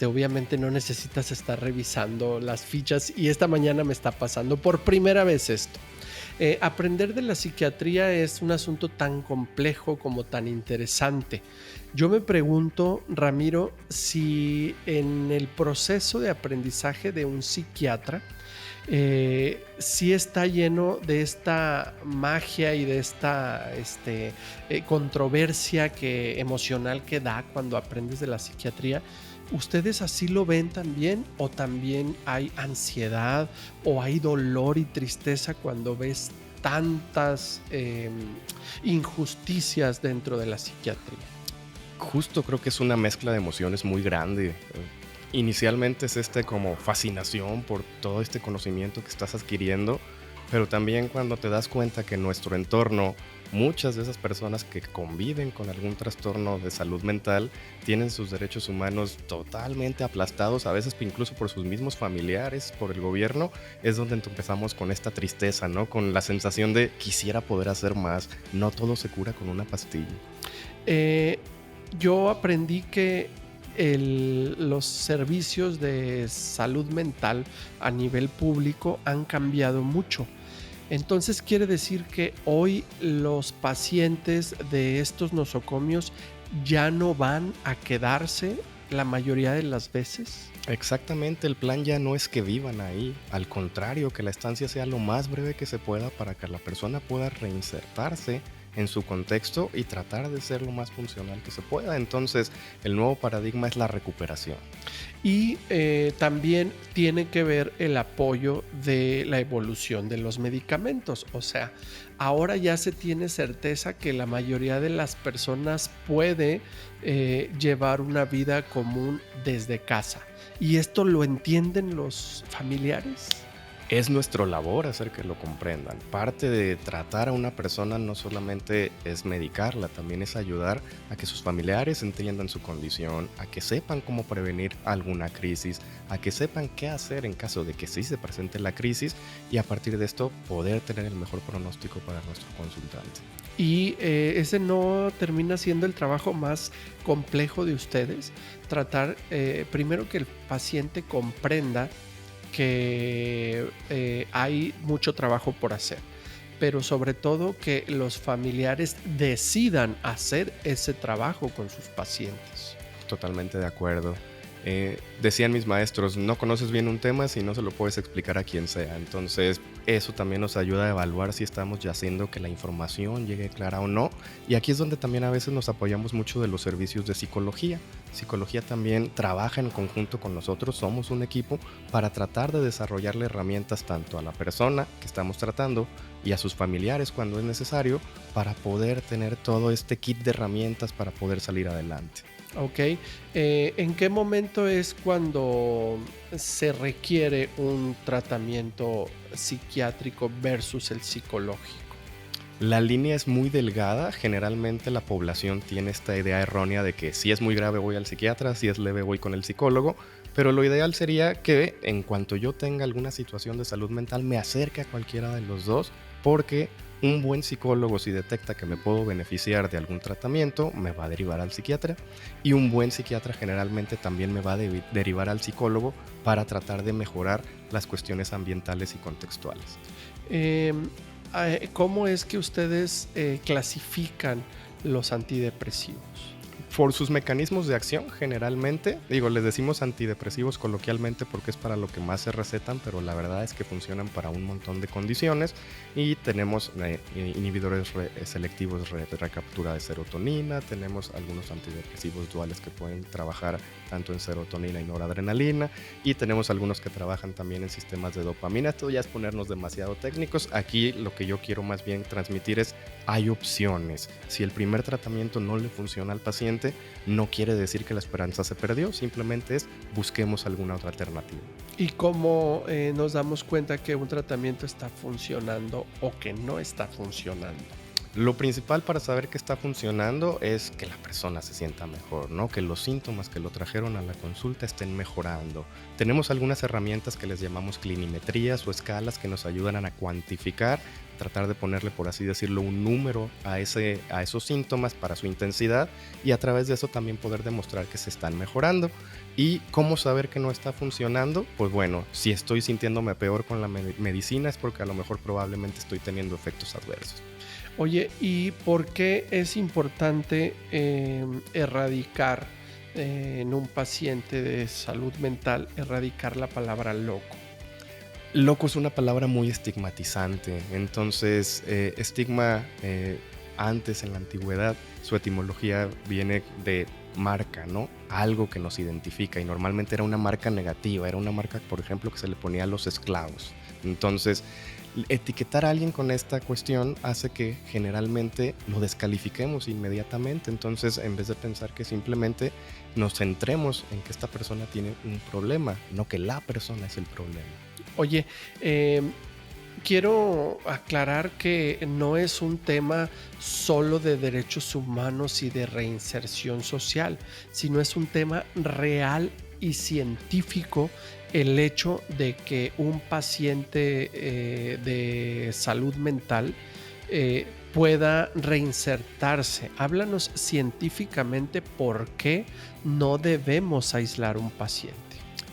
obviamente no necesitas estar revisando las fichas, y esta mañana me está pasando por primera vez esto. Aprender de la psiquiatría es un asunto tan complejo como tan interesante. Yo me pregunto, Ramiro, si en el proceso de aprendizaje de un psiquiatra, sí está lleno de esta magia y de esta controversia emocional que da cuando aprendes de la psiquiatría. ¿Ustedes así lo ven también? ¿O también hay ansiedad o hay dolor y tristeza cuando ves tantas injusticias dentro de la psiquiatría? Justo creo que es una mezcla de emociones muy grande. Inicialmente es como fascinación por todo este conocimiento que estás adquiriendo, pero también cuando te das cuenta que en nuestro entorno muchas de esas personas que conviven con algún trastorno de salud mental tienen sus derechos humanos totalmente aplastados, a veces incluso por sus mismos familiares, por el gobierno, es donde empezamos con esta tristeza, ¿no? Con la sensación de quisiera poder hacer más, no todo se cura con una pastilla. Yo aprendí que los servicios de salud mental a nivel público han cambiado mucho. Entonces quiere decir que hoy los pacientes de estos nosocomios ya no van a quedarse la mayoría de las veces. Exactamente, el plan ya no es que vivan ahí, al contrario, que la estancia sea lo más breve que se pueda para que la persona pueda reinsertarse en su contexto y tratar de ser lo más funcional que se pueda. Entonces, el nuevo paradigma es la recuperación. Y también tiene que ver el apoyo de la evolución de los medicamentos. O sea, ahora ya se tiene certeza que la mayoría de las personas puede llevar una vida común desde casa. ¿Y esto lo entienden los familiares? Es nuestra labor hacer que lo comprendan. Parte de tratar a una persona no solamente es medicarla, también es ayudar a que sus familiares entiendan su condición, a que sepan cómo prevenir alguna crisis, a que sepan qué hacer en caso de que sí se presente la crisis y a partir de esto poder tener el mejor pronóstico para nuestro consultante. Y ese no termina siendo el trabajo más complejo de ustedes. Tratar primero que el paciente comprenda que hay mucho trabajo por hacer, pero sobre todo que los familiares decidan hacer ese trabajo con sus pacientes. Totalmente de acuerdo. Decían mis maestros, no conoces bien un tema si no se lo puedes explicar a quien sea. Entonces eso también nos ayuda a evaluar si estamos ya haciendo que la información llegue clara o no. Y aquí es donde también a veces nos apoyamos mucho de los servicios de psicología. Psicología también trabaja en conjunto con nosotros, somos un equipo para tratar de desarrollarle herramientas tanto a la persona que estamos tratando y a sus familiares cuando es necesario para poder tener todo este kit de herramientas para poder salir adelante. Ok, ¿en qué momento es cuando se requiere un tratamiento psiquiátrico versus el psicológico? La línea es muy delgada, generalmente la población tiene esta idea errónea de que si es muy grave voy al psiquiatra, si es leve voy con el psicólogo, pero lo ideal sería que en cuanto yo tenga alguna situación de salud mental me acerque a cualquiera de los dos, porque un buen psicólogo, si detecta que me puedo beneficiar de algún tratamiento, me va a derivar al psiquiatra, y un buen psiquiatra generalmente también me va a derivar al psicólogo para tratar de mejorar las cuestiones ambientales y contextuales. ¿Cómo es que ustedes clasifican los antidepresivos? Por sus mecanismos de acción, generalmente, les decimos antidepresivos coloquialmente porque es para lo que más se recetan, pero la verdad es que funcionan para un montón de condiciones y tenemos inhibidores selectivos de recaptura de serotonina, tenemos algunos antidepresivos duales que pueden trabajar tanto en serotonina y noradrenalina y tenemos algunos que trabajan también en sistemas de dopamina. Esto ya es ponernos demasiado técnicos. Aquí lo que yo quiero más bien transmitir es hay opciones. Si el primer tratamiento no le funciona al paciente, no quiere decir que la esperanza se perdió, simplemente es busquemos alguna otra alternativa. ¿Y cómo nos damos cuenta que un tratamiento está funcionando o que no está funcionando? Lo principal para saber que está funcionando es que la persona se sienta mejor, ¿no? Que los síntomas que lo trajeron a la consulta estén mejorando. Tenemos algunas herramientas que les llamamos clinimetrías o escalas que nos ayudan a cuantificar, tratar de ponerle, por así decirlo, un número a esos síntomas para su intensidad y a través de eso también poder demostrar que se están mejorando. ¿Y cómo saber que no está funcionando? Pues bueno, si estoy sintiéndome peor con la medicina es porque a lo mejor probablemente estoy teniendo efectos adversos. Oye, ¿y por qué es importante erradicar en un paciente de salud mental, erradicar la palabra loco? Loco es una palabra muy estigmatizante, entonces estigma antes en la antigüedad, su etimología viene de marca, ¿no? Algo que nos identifica y normalmente era una marca negativa, era una marca, por ejemplo, que se le ponía a los esclavos. Entonces, etiquetar a alguien con esta cuestión hace que generalmente lo descalifiquemos inmediatamente. Entonces, en vez de pensar que simplemente nos centremos en que esta persona tiene un problema, no que la persona es el problema. Oye, quiero aclarar que no es un tema solo de derechos humanos y de reinserción social, sino es un tema real y científico el hecho de que un paciente de salud mental pueda reinsertarse. Háblanos científicamente por qué no debemos aislar un paciente.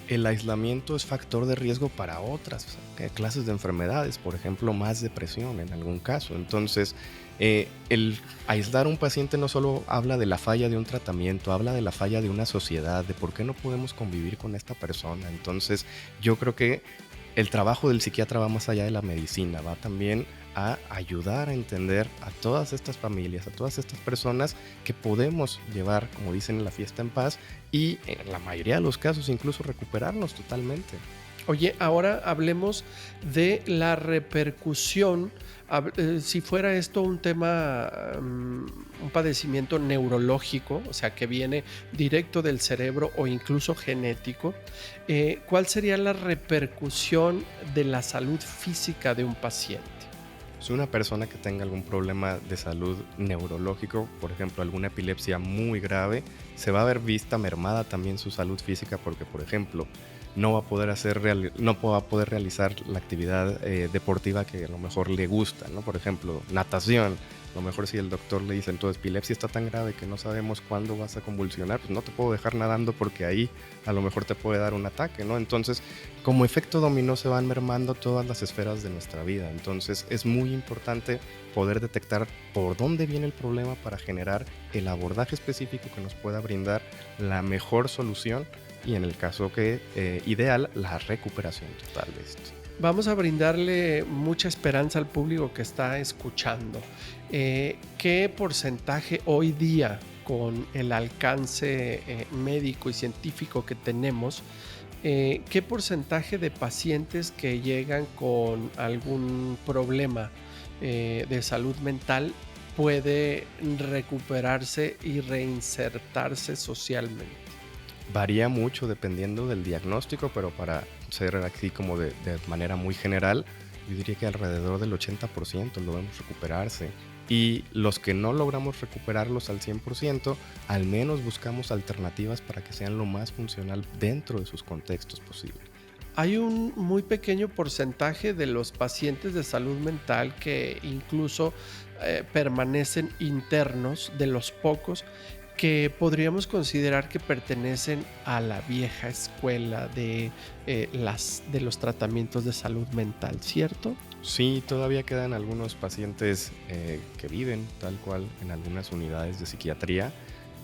El aislamiento es factor de riesgo para otras clases de enfermedades, por ejemplo, más depresión en algún caso. Entonces, el aislar a un paciente no solo habla de la falla de un tratamiento, habla de la falla de una sociedad, de por qué no podemos convivir con esta persona. Entonces, yo creo que el trabajo del psiquiatra va más allá de la medicina, va también a ayudar a entender a todas estas familias, a todas estas personas que podemos llevar, como dicen, la fiesta en paz y en la mayoría de los casos incluso recuperarnos totalmente. Oye, ahora hablemos de la repercusión. Si fuera esto un tema, un padecimiento neurológico, o sea, que viene directo del cerebro o incluso genético, ¿cuál sería la repercusión de la salud física de un paciente? Si una persona que tenga algún problema de salud neurológico, por ejemplo, alguna epilepsia muy grave, se va a ver vista mermada también su salud física porque, por ejemplo, no va a poder realizar la actividad deportiva que a lo mejor le gusta, ¿no? Por ejemplo, natación. A lo mejor si el doctor le dice, tu epilepsia está tan grave que no sabemos cuándo vas a convulsionar, pues no te puedo dejar nadando porque ahí a lo mejor te puede dar un ataque, ¿no? Entonces, como efecto dominó se van mermando todas las esferas de nuestra vida. Entonces, es muy importante poder detectar por dónde viene el problema para generar el abordaje específico que nos pueda brindar la mejor solución y en el caso que ideal, la recuperación total de esto. Vamos a brindarle mucha esperanza al público que está escuchando. ¿Qué porcentaje hoy día, con el alcance médico y científico que tenemos, qué porcentaje de pacientes que llegan con algún problema de salud mental puede recuperarse y reinsertarse socialmente? Varía mucho dependiendo del diagnóstico, pero para ser así como de manera muy general, yo diría que alrededor del 80% logramos recuperarse. Y los que no logramos recuperarlos al 100%, al menos buscamos alternativas para que sean lo más funcional dentro de sus contextos posible. Hay un muy pequeño porcentaje de los pacientes de salud mental que incluso permanecen internos, de los pocos, que podríamos considerar que pertenecen a la vieja escuela de los tratamientos de salud mental, ¿cierto? Sí, todavía quedan algunos pacientes que viven tal cual en algunas unidades de psiquiatría.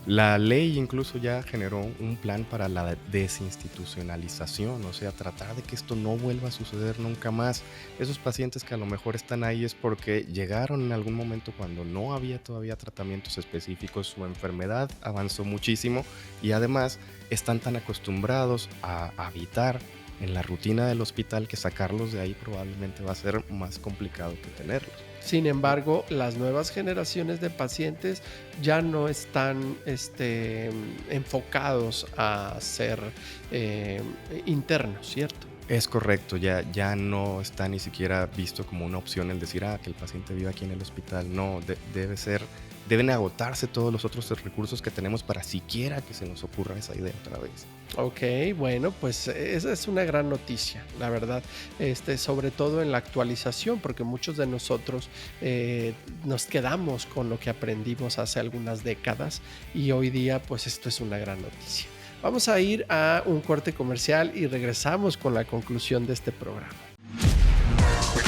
La ley incluso ya generó un plan para la desinstitucionalización, o sea, tratar de que esto no vuelva a suceder nunca más. Esos pacientes que a lo mejor están ahí es porque llegaron en algún momento cuando no había todavía tratamientos específicos, su enfermedad avanzó muchísimo y además están tan acostumbrados a habitar en la rutina del hospital que sacarlos de ahí probablemente va a ser más complicado que tenerlos. Sin embargo, las nuevas generaciones de pacientes ya no están enfocados a ser internos, ¿cierto? Es correcto, ya no está ni siquiera visto como una opción el decir que el paciente vive aquí en el hospital. No, deben agotarse todos los otros recursos que tenemos para siquiera que se nos ocurra esa idea otra vez. Ok, bueno, pues esa es una gran noticia, la verdad, sobre todo en la actualización, porque muchos de nosotros nos quedamos con lo que aprendimos hace algunas décadas y hoy día pues esto es una gran noticia. Vamos a ir a un corte comercial y regresamos con la conclusión de este programa.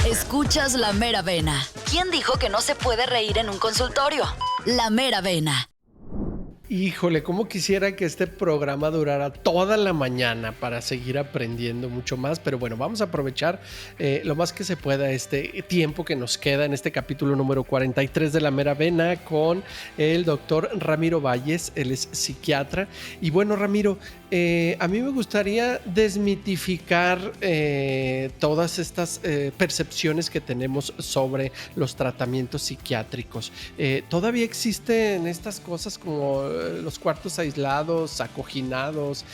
Escuchas La Mera Vena. ¿Quién dijo que no se puede reír en un consultorio? La Mera Vena. Híjole, cómo quisiera que este programa durara toda la mañana para seguir aprendiendo mucho más, pero bueno, vamos a aprovechar lo más que se pueda este tiempo que nos queda en este capítulo número 43 de La Mera Vena con el doctor Ramiro Valles, él es psiquiatra. Y bueno, Ramiro, a mí me gustaría desmitificar todas estas percepciones que tenemos sobre los tratamientos psiquiátricos. Todavía existen estas cosas como los cuartos aislados, acoginados,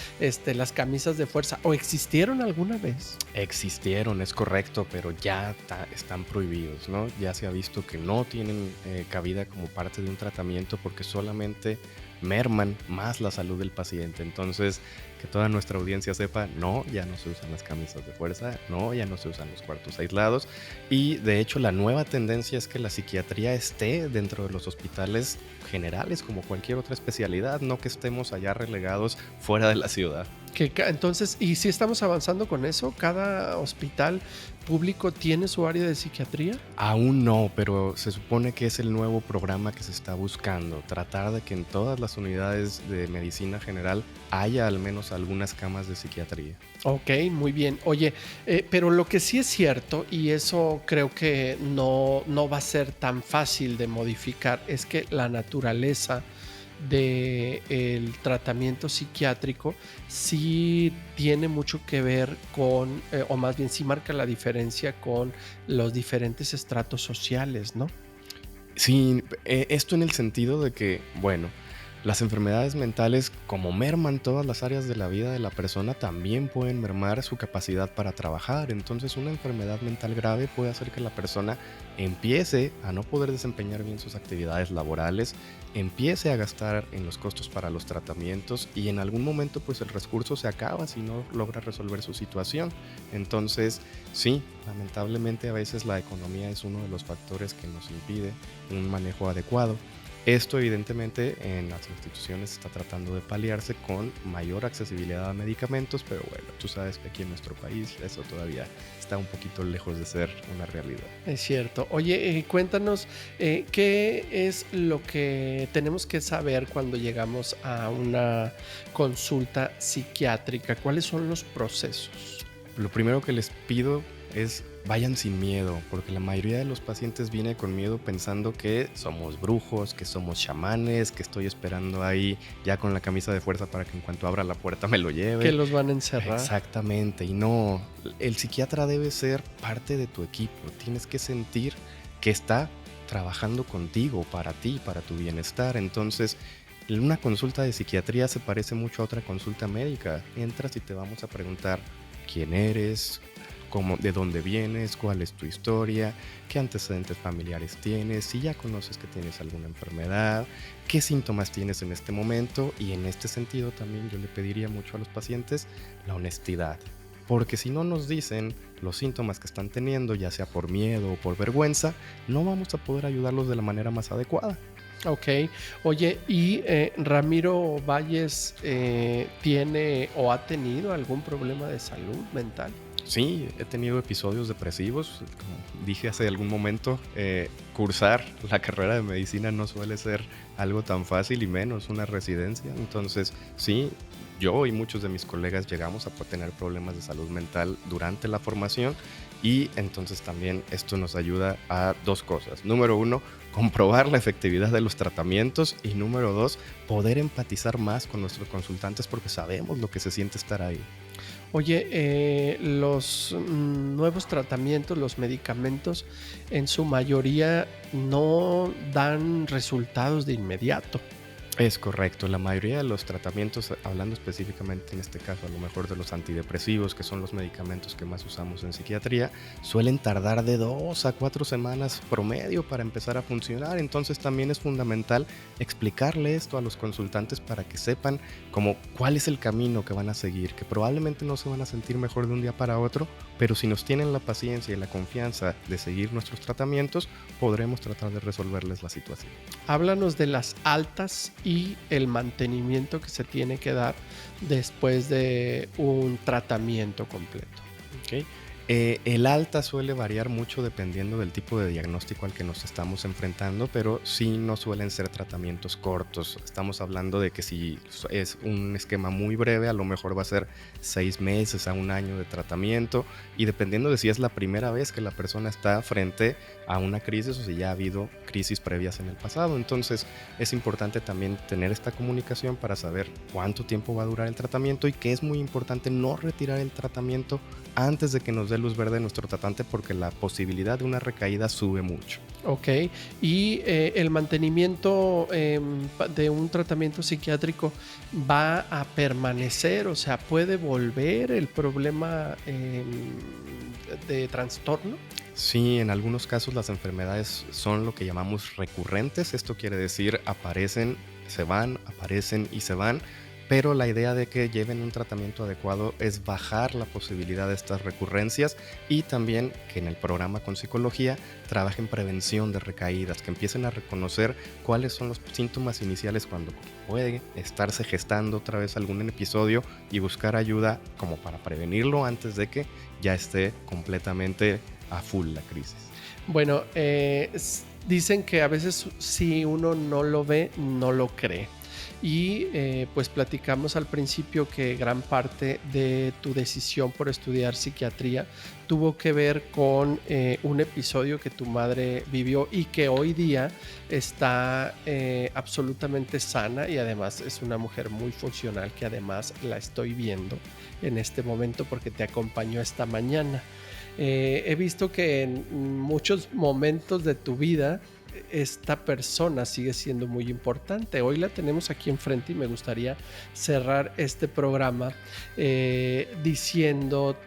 las camisas de fuerza, ¿o existieron alguna vez? Existieron, es correcto, pero ya están prohibidos, ¿no? Ya se ha visto que no tienen cabida como parte de un tratamiento porque solamente merman más la salud del paciente. Entonces, que toda nuestra audiencia sepa, no, ya no se usan las camisas de fuerza, no, ya no se usan los cuartos aislados. Y de hecho, la nueva tendencia es que la psiquiatría esté dentro de los hospitales generales como cualquier otra especialidad, no que estemos allá relegados fuera de la ciudad. Entonces, ¿y si estamos avanzando con eso? ¿Cada hospital público tiene su área de psiquiatría? Aún no, pero se supone que es el nuevo programa que se está buscando, tratar de que en todas las unidades de medicina general haya al menos tenemos algunas camas de psiquiatría. Ok, muy bien. Oye, pero lo que sí es cierto, y eso creo que no va a ser tan fácil de modificar, es que la naturaleza del tratamiento psiquiátrico sí tiene mucho que ver con, o más bien sí marca la diferencia con los diferentes estratos sociales, ¿no? Sí, esto en el sentido de que, bueno, las enfermedades mentales, como merman todas las áreas de la vida de la persona, también pueden mermar su capacidad para trabajar. Entonces, una enfermedad mental grave puede hacer que la persona empiece a no poder desempeñar bien sus actividades laborales, empiece a gastar en los costos para los tratamientos y en algún momento pues el recurso se acaba si no logra resolver su situación. Entonces, sí, lamentablemente a veces la economía es uno de los factores que nos impide un manejo adecuado. Esto evidentemente en las instituciones está tratando de paliarse con mayor accesibilidad a medicamentos, pero bueno, tú sabes que aquí en nuestro país eso todavía está un poquito lejos de ser una realidad. Es cierto. Oye, cuéntanos, ¿qué es lo que tenemos que saber cuando llegamos a una consulta psiquiátrica? ¿Cuáles son los procesos? Lo primero que les pido es vayan sin miedo, porque la mayoría de los pacientes viene con miedo pensando que somos brujos, que somos chamanes, que estoy esperando ahí ya con la camisa de fuerza para que en cuanto abra la puerta me lo lleve. Que los van a encerrar. Exactamente, y no, el psiquiatra debe ser parte de tu equipo, tienes que sentir que está trabajando contigo, para ti, para tu bienestar. Entonces, una consulta de psiquiatría se parece mucho a otra consulta médica. Entras y te vamos a preguntar quién eres, de dónde vienes, cuál es tu historia, qué antecedentes familiares tienes, si ya conoces que tienes alguna enfermedad, qué síntomas tienes en este momento. Y en este sentido también yo le pediría mucho a los pacientes la honestidad, porque si no nos dicen los síntomas que están teniendo, ya sea por miedo o por vergüenza, no vamos a poder ayudarlos de la manera más adecuada. Ok, oye, ¿y Ramiro Valles tiene o ha tenido algún problema de salud mental? Sí, he tenido episodios depresivos. Como dije hace algún momento, cursar la carrera de medicina no suele ser algo tan fácil y menos una residencia. Entonces, sí, yo y muchos de mis colegas llegamos a tener problemas de salud mental durante la formación y entonces también esto nos ayuda a dos cosas. Número uno, comprobar la efectividad de los tratamientos y número dos, poder empatizar más con nuestros consultantes porque sabemos lo que se siente estar ahí. Oye, los nuevos tratamientos, los medicamentos, en su mayoría no dan resultados de inmediato. Es correcto, la mayoría de los tratamientos, hablando específicamente en este caso a lo mejor de los antidepresivos, que son los medicamentos que más usamos en psiquiatría, suelen tardar de 2 a 4 semanas promedio para empezar a funcionar. Entonces también es fundamental explicarle esto a los consultantes para que sepan como cuál es el camino que van a seguir, que probablemente no se van a sentir mejor de un día para otro, pero si nos tienen la paciencia y la confianza de seguir nuestros tratamientos, podremos tratar de resolverles la situación. Háblanos de las altas y el mantenimiento que se tiene que dar después de un tratamiento completo. Okay. El alta suele variar mucho dependiendo del tipo de diagnóstico al que nos estamos enfrentando, pero sí no suelen ser tratamientos cortos. Estamos hablando de que si es un esquema muy breve, a lo mejor va a ser 6 meses a 1 año de tratamiento, y dependiendo de si es la primera vez que la persona está frente a una crisis o si ya ha habido crisis previas en el pasado. Entonces es importante también tener esta comunicación para saber cuánto tiempo va a durar el tratamiento y que es muy importante no retirar el tratamiento antes de que nos dé luz verde nuestro tratante, porque la posibilidad de una recaída sube mucho. Ok, y el mantenimiento de un tratamiento psiquiátrico va a permanecer, o sea, ¿puede volver el problema de trastorno? Sí, en algunos casos las enfermedades son lo que llamamos recurrentes. Esto quiere decir aparecen, se van, aparecen y se van. Pero la idea de que lleven un tratamiento adecuado es bajar la posibilidad de estas recurrencias y también que en el programa con psicología trabajen prevención de recaídas, que empiecen a reconocer cuáles son los síntomas iniciales cuando puede estarse gestando otra vez algún episodio y buscar ayuda como para prevenirlo antes de que ya esté completamente a full la crisis. Bueno, dicen que a veces si uno no lo ve, no lo cree. y pues platicamos al principio que gran parte de tu decisión por estudiar psiquiatría tuvo que ver con un episodio que tu madre vivió y que hoy día está absolutamente sana, y además es una mujer muy funcional, que además la estoy viendo en este momento porque te acompañó esta mañana. He visto que en muchos momentos de tu vida esta persona sigue siendo muy importante. Hoy la tenemos aquí enfrente y me gustaría cerrar este programa diciendo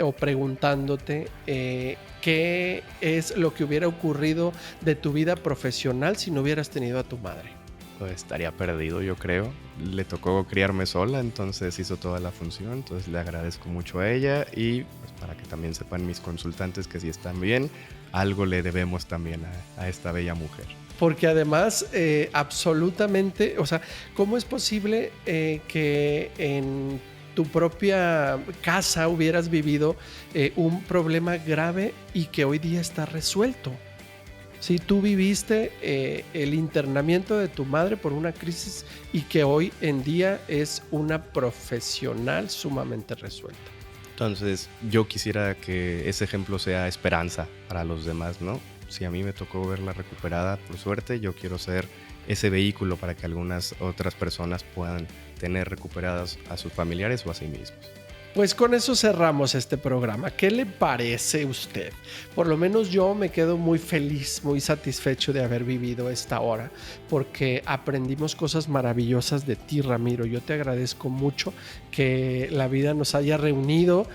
o preguntándote qué es lo que hubiera ocurrido de tu vida profesional si no hubieras tenido a tu madre. Pues estaría perdido, yo creo. Le tocó criarme sola, entonces hizo toda la función. Entonces le agradezco mucho a ella, y pues para que también sepan mis consultantes que si están bien, algo le debemos también a esta bella mujer. Porque además, absolutamente, o sea, ¿cómo es posible que en tu propia casa hubieras vivido un problema grave y que hoy día está resuelto? Si tú viviste el internamiento de tu madre por una crisis y que hoy en día es una profesional sumamente resuelta. Entonces yo quisiera que ese ejemplo sea esperanza para los demás, ¿no? Si a mí me tocó verla recuperada, por suerte, yo quiero ser ese vehículo para que algunas otras personas puedan tener recuperadas a sus familiares o a sí mismos. Pues con eso cerramos este programa. ¿Qué le parece a usted? Por lo menos yo me quedo muy feliz, muy satisfecho de haber vivido esta hora, porque aprendimos cosas maravillosas de ti, Ramiro. Yo te agradezco mucho que la vida nos haya reunido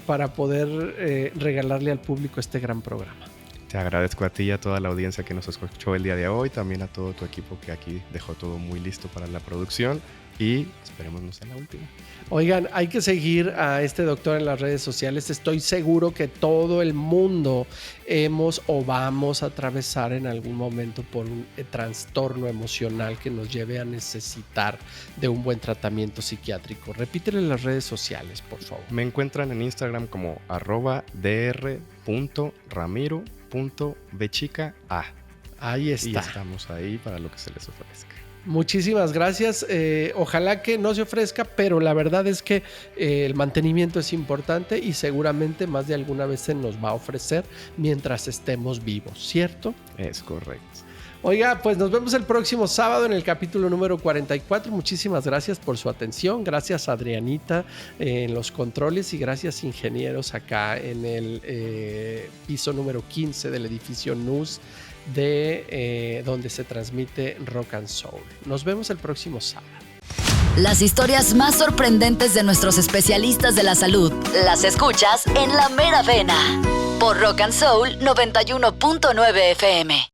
para poder regalarle al público este gran programa. Te agradezco a ti y a toda la audiencia que nos escuchó el día de hoy, también a todo tu equipo que aquí dejó todo muy listo para la producción, y esperemos no sea la última. Oigan, hay que seguir a este doctor en las redes sociales. Estoy seguro que todo el mundo hemos o vamos a atravesar en algún momento por un trastorno emocional que nos lleve a necesitar de un buen tratamiento psiquiátrico. Repítele las redes sociales, por favor. Me encuentran en Instagram como @dr.ramiro.bechica. Ahí está. Y estamos ahí para lo que se les ofrezca. Muchísimas gracias. Ojalá que no se ofrezca, pero la verdad es que el mantenimiento es importante y seguramente más de alguna vez se nos va a ofrecer mientras estemos vivos, ¿cierto? Es correcto. Oiga, pues nos vemos el próximo sábado en el capítulo número 44. Muchísimas gracias por su atención. Gracias, Adrianita, en los controles, y gracias, ingenieros, acá en el piso número 15 del edificio NUS de donde se transmite Rock and Soul. Nos vemos el próximo sábado. Las historias más sorprendentes de nuestros especialistas de la salud las escuchas en La Mera Vena por Rock and Soul 91.9 FM.